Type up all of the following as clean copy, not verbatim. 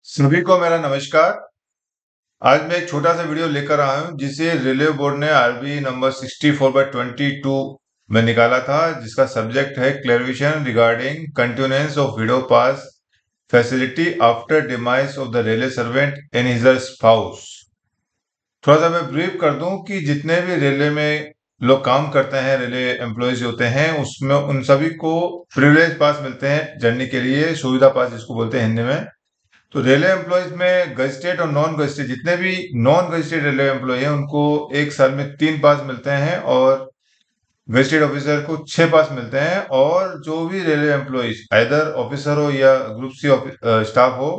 सभी को मेरा नमस्कार। आज मैं एक छोटा सा वीडियो लेकर आया हूं जिसे रेलवे बोर्ड ने आरबी नंबर 64/22 में निकाला था, जिसका सब्जेक्ट है clarification regarding continuance of window pass facility after demise of the railway servant and his spouse. थोड़ा सा मैं ब्रीफ कर दूं कि जितने भी रेलवे में लोग काम करते हैं, रेलवे एम्प्लॉयज होते हैं, उसमें उन सभी को प्रिविलेज पास मिलते हैं जर्नी के लिए, सुविधा पास जिसको बोलते हैं हिंदी में। तो रेलवे एम्प्लॉयज में गजेटेड और नॉन गजेटेड, जितने भी नॉन गजेटेड रेलवे एम्प्लॉय हैं उनको एक साल में 3 पास मिलते हैं और गजेटेड ऑफिसर को 6 पास मिलते हैं। और जो भी रेलवे एम्प्लॉयज आइदर ऑफिसर हो या ग्रुप सी स्टाफ हो,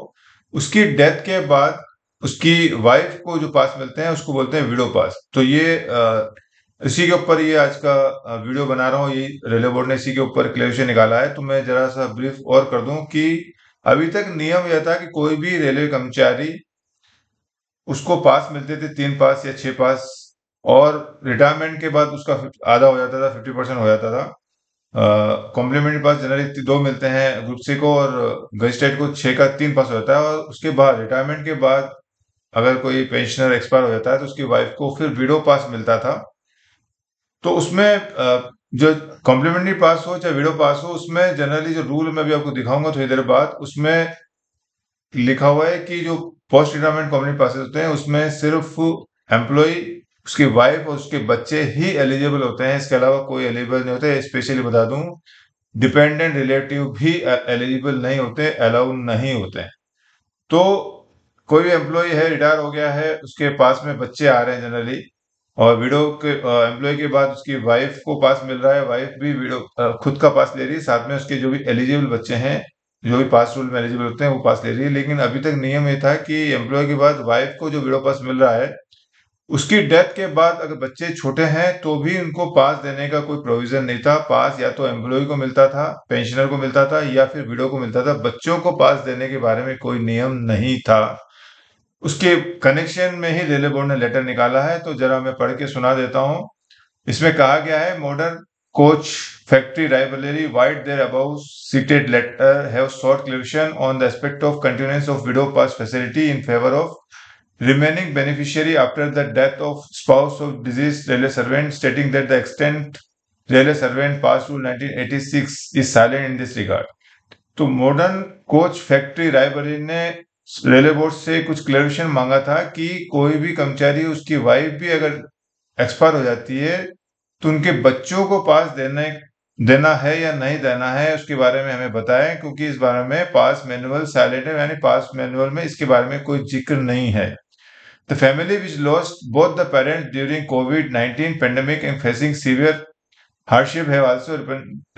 उसकी डेथ के बाद उसकी वाइफ को जो पास मिलते हैं उसको बोलते हैं विडो पास। तो ये इसी के ऊपर ये आज का वीडियो बना रहा हूँ। ये रेलवे बोर्ड ने इसी के ऊपर क्लेरिफिकेशन निकाला है। तो मैं जरा सा ब्रीफ और कर दूं कि अभी तक नियम यह था कि कोई भी रेलवे कर्मचारी, उसको पास मिलते थे 3 पास या 6 पास, और रिटायरमेंट के बाद उसका आधा हो जाता था, 50% हो जाता था। कॉम्प्लीमेंट्री पास जनरली 2 मिलते हैं ग्रुप सी को, और गजेटेड को 6 का 3 पास हो जाता है। और उसके बाद रिटायरमेंट के बाद अगर कोई पेंशनर एक्सपायर हो जाता है तो उसकी वाइफ को फिर विडो पास मिलता था। तो उसमें जो कॉम्प्लीमेंट्री पास हो चाहे विडो पास हो, उसमें जनरली जो रूल मैं भी आपको दिखाऊंगा थोड़ी देर बाद, उसमें लिखा हुआ है कि जो पोस्ट रिटायरमेंट कम्युनिटी पासेस होते हैं उसमें सिर्फ एम्प्लॉय, उसकी वाइफ और उसके बच्चे ही एलिजिबल होते हैं। इसके अलावा कोई एलिजिबल नहीं होते। स्पेशली बता दूं, डिपेंडेंट रिलेटिव भी एलिजिबल नहीं होते, अलाउ नहीं होते हैं। तो कोई भी एम्प्लॉय है, रिटायर हो गया है, उसके पास में बच्चे आ रहे हैं जनरली, और विडो के एम्प्लॉय के बाद उसकी वाइफ को पास मिल रहा है, वाइफ भी विडो खुद का पास ले रही है, साथ में उसके जो भी एलिजिबल बच्चे हैं, जो भी पास रूल में एलिजिबल होते हैं, वो पास ले रही है। लेकिन अभी तक नियम ये था कि एम्प्लॉय के बाद वाइफ को जो विडो पास मिल रहा है, उसकी डेथ के बाद अगर बच्चे छोटे हैं तो भी उनको पास देने का कोई प्रोविजन नहीं था। पास या तो एम्प्लॉय को मिलता था, पेंशनर को मिलता था, या फिर विडो को मिलता था। बच्चों को पास देने के बारे में कोई नियम नहीं था। उसके कनेक्शन में ही रेलवे बोर्ड ने लेटर निकाला है, तो जरा मैं पढ़ के सुना देता हूँ। इसमें कहा गया है, मॉडर्न कोच फैक्ट्री राइवलरी vide their above cited letter have sought clarification on the aspect of continuance of widow pass facility in favor of remaining beneficiary after the death of spouse of deceased railway servant, stating that the extent railway servant pass rule 1986 is silent in this regard। तो modern coach factory Raebareli ने railway board से कुछ clarification मांगा था कि कोई भी कर्मचारी, उसकी वाइफ भी अगर एक्सपायर हो जाती है तो उनके बच्चों को पास देना है या नहीं देना है, उसके बारे में हमें बताएं, क्योंकि इस बारे में पास मैनुअल साइलेंट है, यानी पास मैनुअल में इसके बारे में कोई जिक्र नहीं है। The family which lost both the parents during covid pandemic and facing severe hardship have also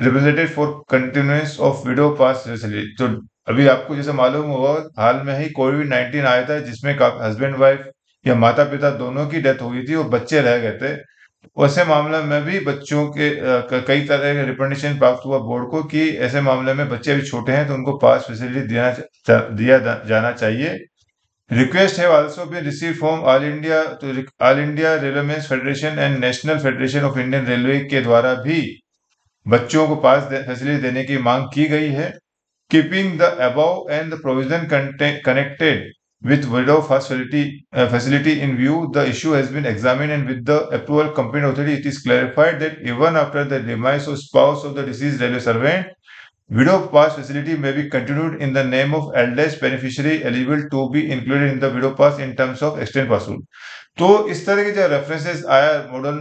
represented for continuance of widow pass facility। तो अभी आपको जैसे मालूम होगा, हाल में ही कोविड-19 आया था, जिसमें हस्बैंड वाइफ या माता पिता दोनों की डेथ हो गई थी और बच्चे रह गए थे। वैसे मामले में भी बच्चों के कई तरह के रिप्रेजेंटेशन प्राप्त हुआ बोर्ड को कि ऐसे मामले में बच्चे अभी छोटे हैं तो उनको पास फैसिलिटी दिया जाना चाहिए। Requests have also been received from All India Railways Federation and National Federation of Indian Railway के द्वारा भी बच्चों को पास फैसिलिटी देने की मांग की गई है। Keeping the above and the provision connected with widow facility in view, the issue has been examined, and with the approval competent authority, it is clarified that even after the demise of spouse of the deceased railway servant, widow pass facility may be continued in the name of eldest beneficiary eligible to be included in the widow pass in terms of extent pass rule। तो इस तरह के जो references आया modern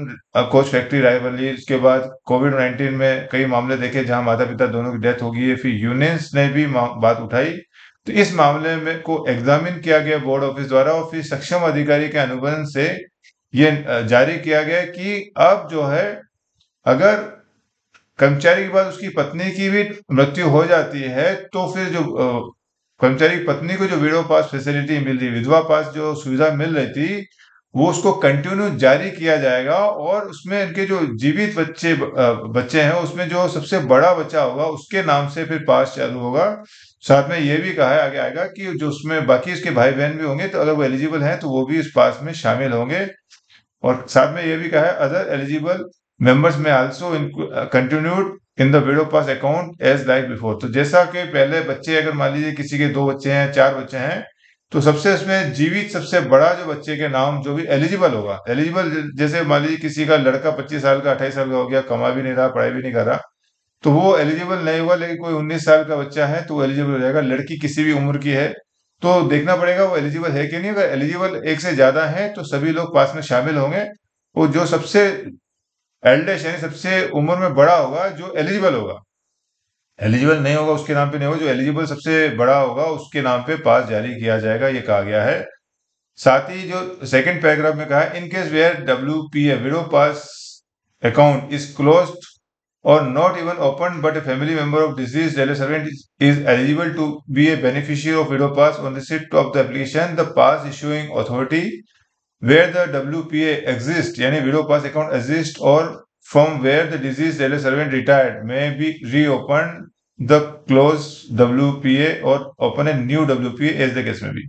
coach factory rivalry, उसके बाद कोविड-19 में कई मामले देखे जहां माता पिता दोनों की डेथ हो गई है, फिर यूनियंस ने भी बात उठाई। तो इस मामले में को एग्जामिन किया गया बोर्ड ऑफिस द्वारा, और फिर सक्षम अधिकारी के अनुबंध से ये जारी किया गया कि अब जो है, अगर कर्मचारी के बाद उसकी पत्नी की भी मृत्यु हो जाती है तो फिर जो कर्मचारी की पत्नी को जो विडो पास फैसिलिटी मिल रही, विधवा पास जो सुविधा मिल रही थी, वो उसको कंटिन्यू जारी किया जाएगा। और उसमें इनके जो जीवित बच्चे हैं, उसमें जो सबसे बड़ा बच्चा होगा उसके नाम से फिर पास चालू होगा। साथ में ये भी कहा है, आगे आएगा कि जो उसमें बाकी उसके भाई बहन भी होंगे, तो अगर वो एलिजिबल हैं तो वो भी इस पास में शामिल होंगे। और साथ में ये भी कहा है, other eligible members may also continued in the widow pass account as like before। तो जैसा कि पहले बच्चे, अगर मान लीजिए किसी के 2 बच्चे हैं, 4 बच्चे हैं, तो सबसे इसमें जीवित सबसे बड़ा जो बच्चे के नाम जो भी एलिजिबल होगा, एलिजिबल जैसे मान लीजिए किसी का लड़का 25 साल का 28 साल का हो गया, कमा भी नहीं रहा, पढ़ाई भी नहीं कर रहा, तो वो एलिजिबल नहीं होगा। लेकिन कोई 19 साल का बच्चा है तो वो एलिजिबल हो जाएगा। लड़की किसी भी उम्र की है तो देखना पड़ेगा वो एलिजिबल है कि नहीं। अगर एलिजिबल एक से ज्यादा है तो सभी लोग पास में शामिल होंगे। वो जो सबसे एल्डेस्ट यानी सबसे उम्र में बड़ा होगा जो एलिजिबल होगा, एलिजिबल नहीं होगा उसके नाम पे नहीं होगा, जो एलिजिबल सबसे बड़ा होगा उसके नाम पे पास जारी किया जाएगा, ये कहा गया है। साथ ही जो सेकंड पैराग्राफ में कहा है, in case where WPA widow pass account is closed or not even opened but a family member of deceased elder servant is eligible to be a beneficiary of widow pass on receipt of the application, the pass issuing authority where the WPA exists यानी widow pass account exists or from where the deceased elder servant retired may be reopened the closed WPA or open a new WPA as the case may be।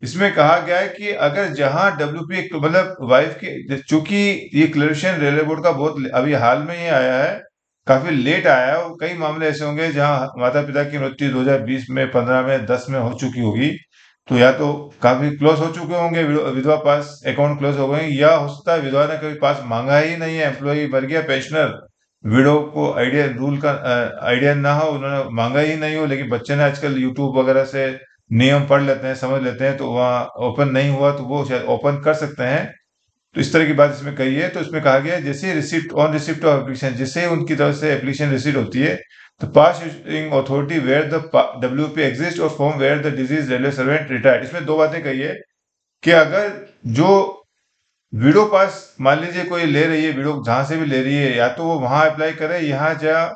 इसमें कहा गया है कि अगर जहां WPA मतलब wife के, चूंकि ये क्लैरिफिकेशन रेलवे बोर्ड का बहुत अभी हाल में ही आया है, काफी लेट आया है, और कई मामले ऐसे होंगे जहां माता पिता की मृत्यु 2020 में, 15 में, 10 में हो चुकी होगी, तो या तो काफी क्लोज हो चुके होंगे, विधवा पास अकाउंट क्लोज हो गए, या हो सकता है विधवा ने कभी पास मांगा ही नहीं है, एम्प्लॉय मर गया, पेंशनर, विडो को आइडिया रूल का आइडिया ना हो, उन्होंने मांगा ही नहीं हो, लेकिन बच्चे ने आजकल यूट्यूब वगैरह से नियम पढ़ लेते हैं, समझ लेते हैं, तो वहाँ ओपन नहीं हुआ तो वो शायद ओपन कर सकते हैं। तो इस तरह की बात इसमें कही है। तो इसमें कहा गया है जैसे receipt on receipt of application, जिससे उनकी तरफ से एप्लीकेशन रिसीट होती है, तो pass issuing authority where the WP exist और from where the deceased railway servant retired. इसमें दो बातें कही है कि अगर जो विडो पास मान लीजिए कोई ले रही है, विडो जहां से भी ले रही है, या तो वो वहां अप्लाई करे, यहाँ जहाँ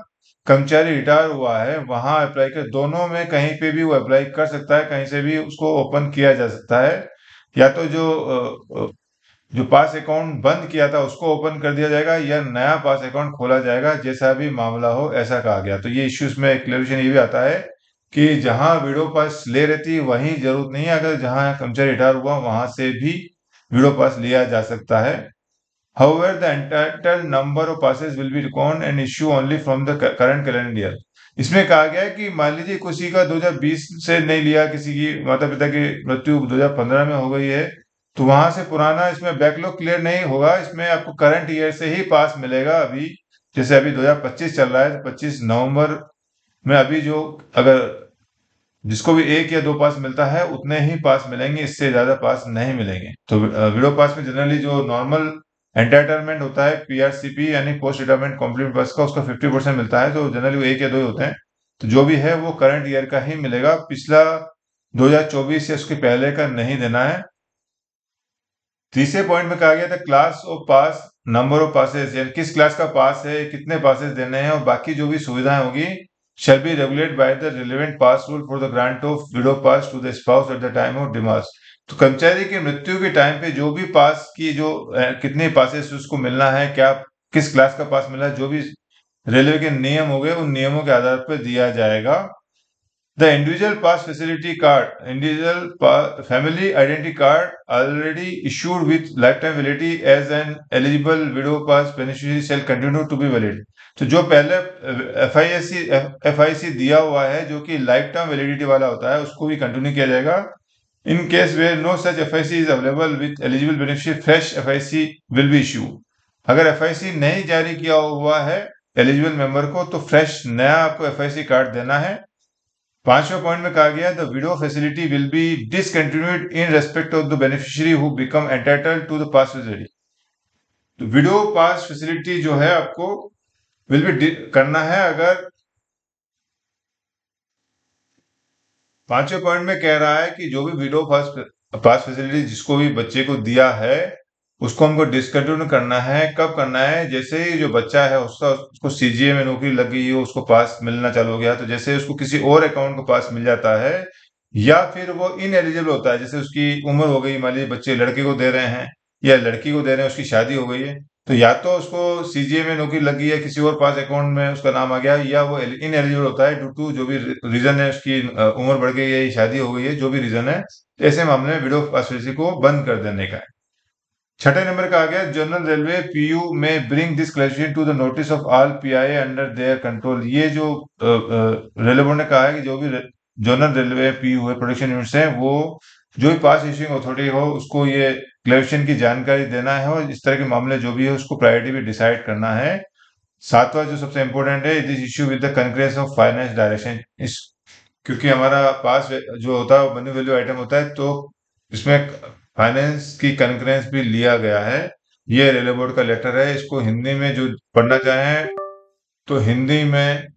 कर्मचारी रिटायर हुआ है वहां अप्लाई करे, दोनों में कहीं पे भी वो अप्लाई कर सकता है, कहीं से भी उसको ओपन किया जा सकता है। या तो जो पास अकाउंट बंद किया था उसको ओपन कर दिया जाएगा, या नया पास अकाउंट खोला जाएगा, जैसा भी मामला हो, ऐसा कहा गया। तो ये इश्यूज में क्लेरिफिकेशन ये भी आता है कि जहां विडो पास ले रहती है वहीं जरूरत नहीं है, अगर जहां कर्मचारी रिटायर हुआ वहां से भी विडो पास लिया जा सकता है। However, the entitled number of passes will be reckoned and issue only from the current calendar year। इसमें कहा गया है कि मान लीजिए किसी का 2020 से नहीं लिया, किसी की माता पिता की मृत्यु 2015 में हो गई है, तो वहां से पुराना इसमें बैकलॉग क्लियर नहीं होगा, इसमें आपको करंट ईयर से ही पास मिलेगा। अभी जैसे अभी 2025 चल रहा है, 25 नवंबर में अभी जो अगर जिसको भी एक या दो पास मिलता है उतने ही पास मिलेंगे, इससे ज्यादा पास नहीं मिलेंगे। तो विडो पास में जनरली जो नॉर्मल एंटाइटलमेंट होता है PRCP यानी पोस्ट रिटायरमेंट कॉम्प्लीट पास का, उसका 50% मिलता है, तो जनरली वो एक या दो ही होते हैं। तो जो भी है वो करंट ईयर का ही मिलेगा, पिछला 2024 या उसके पहले का नहीं देना है। तीसरे पॉइंट में कहा गया था class of pass, number of passes, यानी किस क्लास का पास है, कितने पासेस देने हैं, और बाकी जो भी सुविधाएं होगी shall be regulated by the relevant pass rule for the grant of widow pass to the spouse at the time of divorce। तो कर्मचारी की मृत्यु के टाइम पे जो भी पास की जो कितने पासेस उसको मिलना है, क्या किस क्लास का पास मिला है, जो भी रेलवे के नियम हो गए उन नियमों के आधार पर दिया जाएगा। The individual pass facility card, family identity card already issued with lifetime validity as an eligible widow pass beneficiary shall continue to be valid। तो जो पहले FIC दिया हुआ है जो कि लाइफ टाइम वैलिडिटी वाला होता है, उसको भी कंटिन्यू किया जाएगा। In case where no such FIC is available with eligible beneficiary, fresh FIC will be issue. अगर FIC नहीं जारी किया हुआ है एलिजिबल मेंबर को, तो फ्रेश नया आपको FIC कार्ड देना है। पांचवें पॉइंट में कहा गया the widow facility will be discontinued in respect of the beneficiary who become entitled to the pass facility. तो विडो पास फैसिलिटी जो है आपको विल बी करना है। अगर पांचवें पॉइंट में कह रहा है कि जो भी विडो पास फैसिलिटी जिसको भी बच्चे को दिया है उसको हमको डिसकंटिन्यू करना है। कब करना है? जैसे ही जो बच्चा है उसको CGA में नौकरी लग गई हो, उसको पास मिलना चालू हो गया, तो जैसे उसको किसी और अकाउंट को पास मिल जाता है, या फिर वो इनएलिजिबल होता है, जैसे उसकी उम्र हो गई, मान लीजिए बच्चे लड़के को दे रहे हैं या लड़की को दे रहे हैं, उसकी शादी हो गई है, तो या तो उसको CGA में नौकरी लगी है, किसी और पास अकाउंट में उसका नाम आ गया, या वो इनएलिजिबल होता है ड्यू टू जो भी रीजन है, उसकी उम्र बढ़ गई है, शादी हो गई है, जो भी रीजन है, ऐसे मामले में विडो पास फैसिलिटी को बंद कर देने का है। छठे नंबर का आ गया जनरल रेलवे PU में bring this clarification to the notice of all PIA under their control. ये जो रेलवे बोर्ड ने कहा है कि जो भी जनरल रेलवे PU है, प्रोडक्शन यूनिट्स हैं, वो जो भी पास इश्यूइंग अथॉरिटी हो उसको ये क्लेरिफिकेशन की जानकारी देना है और इस तरह के मामले जो भी है उसको प्रायोरिटी भी डिसाइड करना है। सातवां जो सबसे इम्पोर्टेंट है, this issue with the concurrence of finance direction. इस क्योंकि हमारा पास जो होता है मनी वैल्यू आइटम होता है, तो इसमें फाइनेंस की कंकरेंस भी लिया गया है। ये रेलवे बोर्ड का लेटर है, इसको हिंदी में जो पढ़ना चाहें तो हिंदी में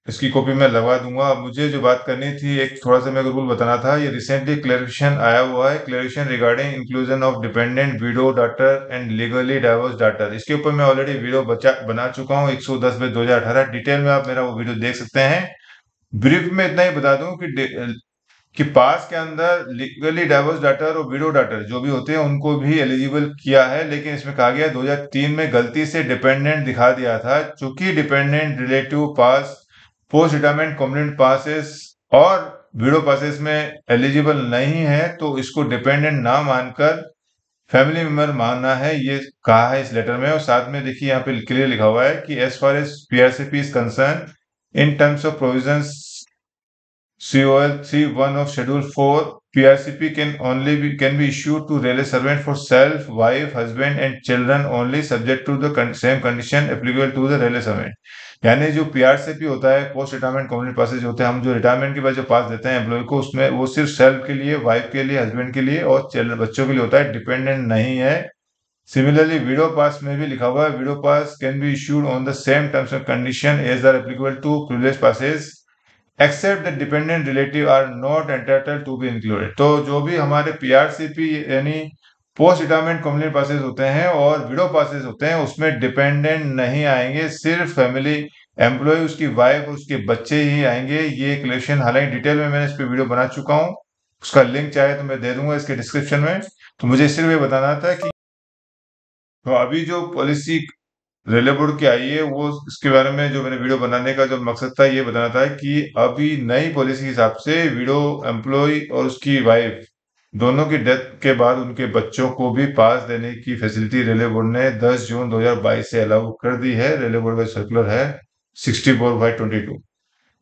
इसकी कॉपी मैं लगवा दूंगा। अब मुझे जो बात करनी थी, एक थोड़ा सा मेरे को रूल बताना था। ये रिसेंटली क्लेरिफिकेशन आया हुआ है, clarification regarding inclusion of dependent window daughter and legally divorce daughter. इसके ऊपर मैं ऑलरेडी वीडियो बना चुका हूँ 110/2018। डिटेल में आप मेरा वो वीडियो देख सकते हैं। ब्रीफ में इतना ही बता दूं कि पास के अंदर लीगली डाइवोर्स डॉटर और विडो डॉटर जो भी होते हैं उनको भी एलिजिबल किया है, लेकिन इसमें कहा गया 2003 में गलती से डिपेंडेंट दिखा दिया था। चूंकि डिपेंडेंट रिलेटिव पास पोस्ट रिटायरमेंट कॉम्प्लीमेंट पासेस और विडो पासेस में एलिजिबल नहीं है, तो इसको डिपेंडेंट ना मानकर फैमिली मेंबर मानना है, ये कहा है इस लेटर में। और साथ में देखिए यहाँ पे क्लियर लिखा हुआ है कि as far as PRCP is concern in terms of provisions COL 3(1) of Schedule 4, PRCP can be issued to railway servant for self, wife, husband and children only, subject to the same condition applicable to the railway servant। यानी जो पीआरसीपी होता है, post retirement community Passage होते हैं, हम जो retirement के बाद जो पास देते हैं एम्प्लॉय को, उसमें वो सिर्फ सेल्फ के लिए, वाइफ के लिए, हस्बैंड के लिए और चिल्ड्रन बच्चों के लिए होता है, डिपेंडेंट नहीं है। सिमिलरली विडो पास में भी लिखा हुआ है, widow pass can be issued on the same terms and condition as are applicable to privilege passes except the dependent relative are not entitled to be included. तो जो भी हमारे पीआरसीपी यानी पोस्ट रिटायरमेंट कम्युनिटी पासेस होते हैं और window passes होते हैं, उसमें डिपेंडेंट नहीं आएंगे, सिर्फ फैमिली एम्प्लॉय, उसकी वाइफ, उसके बच्चे ही आएंगे। ये क्लेरिफिकेशन हालांकि डिटेल में मैंने इस पर वीडियो बना चुका हूँ, उसका लिंक चाहे तो मैं दे दूंगा इसके डिस्क्रिप्शन में। तो मुझे सिर्फ ये बताना था कि तो अभी जो पॉलिसी रेलवे बोर्ड की आई है, वो इसके बारे में जो मैंने वीडियो बनाने का जो मकसद था ये बताना था कि अभी नई पॉलिसी के हिसाब से विडो एम्प्लॉय और उसकी वाइफ दोनों की डेथ के बाद उनके बच्चों को भी पास देने की फैसिलिटी रेलवे बोर्ड ने 10 जून 2022 से अलाउ कर दी है। रेलवे बोर्ड का सर्कुलर है 64/22।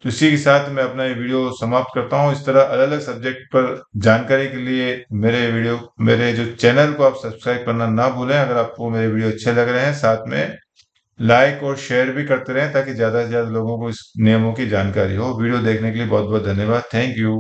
तो इसी के साथ मैं अपना ये वीडियो समाप्त करता हूँ। इस तरह अलग अलग सब्जेक्ट पर जानकारी के लिए मेरे जो चैनल को आप सब्सक्राइब करना ना भूलें। अगर आपको मेरे वीडियो अच्छे लग रहे हैं, साथ में लाइक और शेयर भी करते रहें ताकि ज़्यादा से ज़्यादा लोगों को इस नियमों की जानकारी हो। वीडियो देखने के लिए बहुत बहुत धन्यवाद। Thank you.